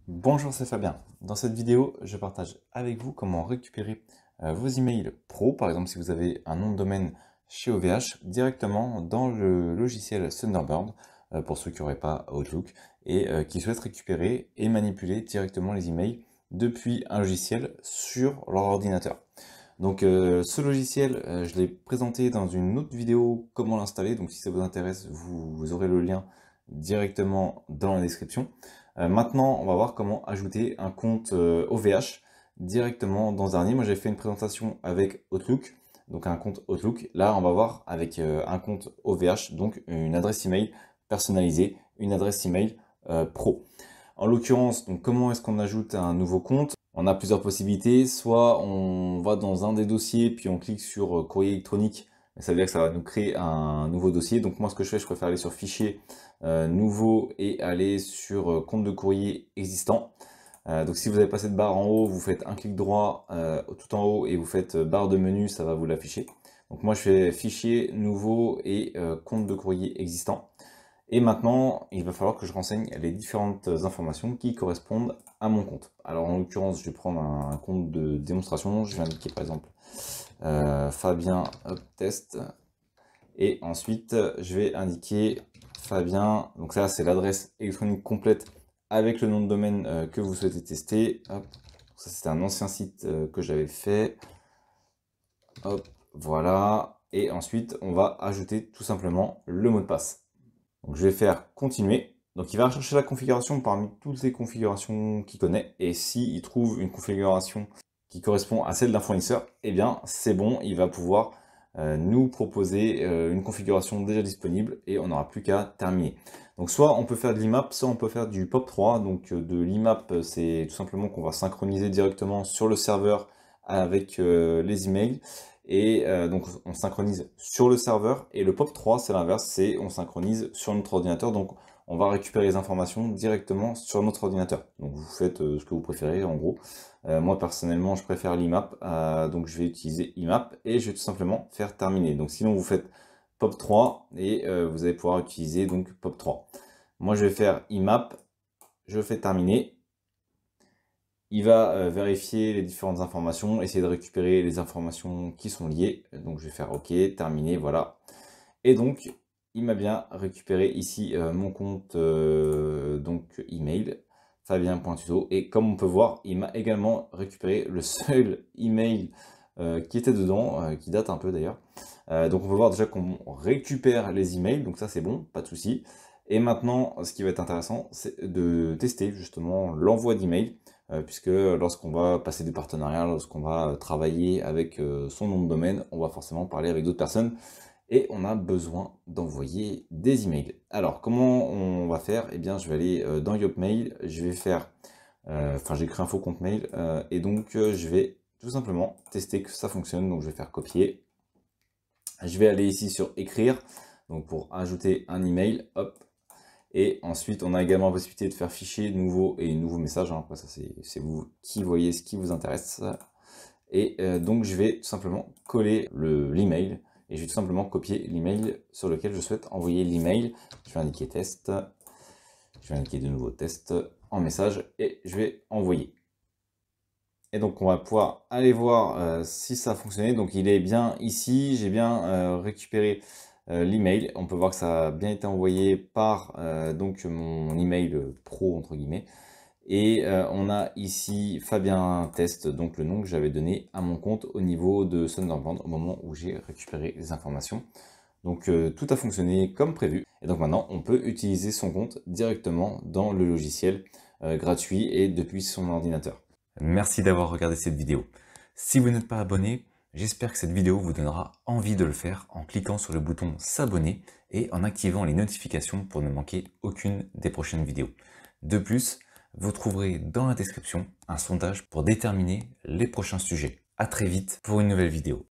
Bonjour, c'est Fabien. Dans cette vidéo, je partage avec vous comment récupérer vos emails pro, par exemple si vous avez un nom de domaine chez OVH, directement dans le logiciel Thunderbird, pour ceux qui n'auraient pas Outlook, et qui souhaitent récupérer et manipuler directement les emails depuis un logiciel sur leur ordinateur. Donc ce logiciel, je l'ai présenté dans une autre vidéo, comment l'installer, donc si ça vous intéresse, vous aurez le lien directement dans la description. Maintenant, on va voir comment ajouter un compte OVH directement dans Darnier. Moi, j'ai fait une présentation avec Outlook, donc un compte Outlook. Là, on va voir avec un compte OVH, donc une adresse email personnalisée, une adresse email pro. En l'occurrence, donc comment est-ce qu'on ajoute un nouveau compte? On a plusieurs possibilités. Soit on va dans un des dossiers, puis on clique sur courrier électronique. Ça veut dire que ça va nous créer un nouveau dossier. Donc moi, ce que je fais, je préfère aller sur fichier nouveau et aller sur compte de courrier existant. Donc si vous avez pas cette barre en haut, vous faites un clic droit tout en haut et vous faites barre de menu, ça va vous l'afficher. Donc moi, je fais fichier nouveau et compte de courrier existant. Et maintenant, il va falloir que je renseigne les différentes informations qui correspondent à mon compte. Alors en l'occurrence, je vais prendre un compte de démonstration. Je vais indiquer par exemple Fabien Test. Et ensuite, je vais indiquer Fabien. Donc ça, c'est l'adresse électronique complète avec le nom de domaine que vous souhaitez tester. Hop. Ça, c'était un ancien site que j'avais fait. Hop, voilà. Et ensuite, on va ajouter tout simplement le mot de passe. Donc je vais faire continuer. Donc il va rechercher la configuration parmi toutes les configurations qu'il connaît. Et s'il trouve une configuration qui correspond à celle d'un fournisseur, eh bien c'est bon, il va pouvoir nous proposer une configuration déjà disponible et on n'aura plus qu'à terminer. Donc soit on peut faire de l'IMAP, soit on peut faire du POP3. Donc de l'IMAP, c'est tout simplement qu'on va synchroniser directement sur le serveur avec les emails. Et donc on synchronise sur le serveur, et le POP3 c'est l'inverse, c'est on synchronise sur notre ordinateur, donc on va récupérer les informations directement sur notre ordinateur. Donc vous faites ce que vous préférez en gros. Moi personnellement je préfère l'IMAP, donc je vais utiliser IMAP et je vais tout simplement faire terminer. Donc sinon vous faites POP3 et vous allez pouvoir utiliser donc POP3. Moi je vais faire IMAP, je fais terminer. Il va vérifier les différentes informations, essayer de récupérer les informations qui sont liées. Donc je vais faire OK, terminé, voilà. Et donc il m'a bien récupéré ici mon compte donc email, fabien.tuto. Et comme on peut voir, il m'a également récupéré le seul email qui était dedans, qui date un peu d'ailleurs. Donc on peut voir déjà qu'on récupère les emails, donc ça c'est bon, pas de souci. Et maintenant, ce qui va être intéressant, c'est de tester justement l'envoi d'emails, puisque lorsqu'on va passer des partenariats, lorsqu'on va travailler avec son nom de domaine, on va forcément parler avec d'autres personnes et on a besoin d'envoyer des emails. Alors, comment on va faire? Eh bien, je vais aller dans Yopmail, je vais faire, enfin, j'ai créé un faux compte mail, et donc je vais tout simplement tester que ça fonctionne. Donc, je vais faire copier. Je vais aller ici sur écrire, donc pour ajouter un email, hop. Et ensuite, on a également la possibilité de faire fichier nouveau et nouveau message. Après, ça, c'est vous qui voyez ce qui vous intéresse. Et donc, je vais tout simplement coller l'email et je vais tout simplement copier l'email sur lequel je souhaite envoyer l'email. Je vais indiquer test. Je vais indiquer de nouveau test en message et je vais envoyer. Et donc, on va pouvoir aller voir si ça a fonctionné. Donc, il est bien ici. J'ai bien récupéré l'email. On peut voir que ça a bien été envoyé par donc mon email pro entre guillemets. Et on a ici Fabien Test, donc le nom que j'avais donné à mon compte au niveau de Thunderbird au moment où j'ai récupéré les informations. Donc tout a fonctionné comme prévu. Et donc maintenant, on peut utiliser son compte directement dans le logiciel gratuit et depuis son ordinateur. Merci d'avoir regardé cette vidéo. Si vous n'êtes pas abonné, j'espère que cette vidéo vous donnera envie de le faire en cliquant sur le bouton s'abonner et en activant les notifications pour ne manquer aucune des prochaines vidéos. De plus, vous trouverez dans la description un sondage pour déterminer les prochains sujets. À très vite pour une nouvelle vidéo.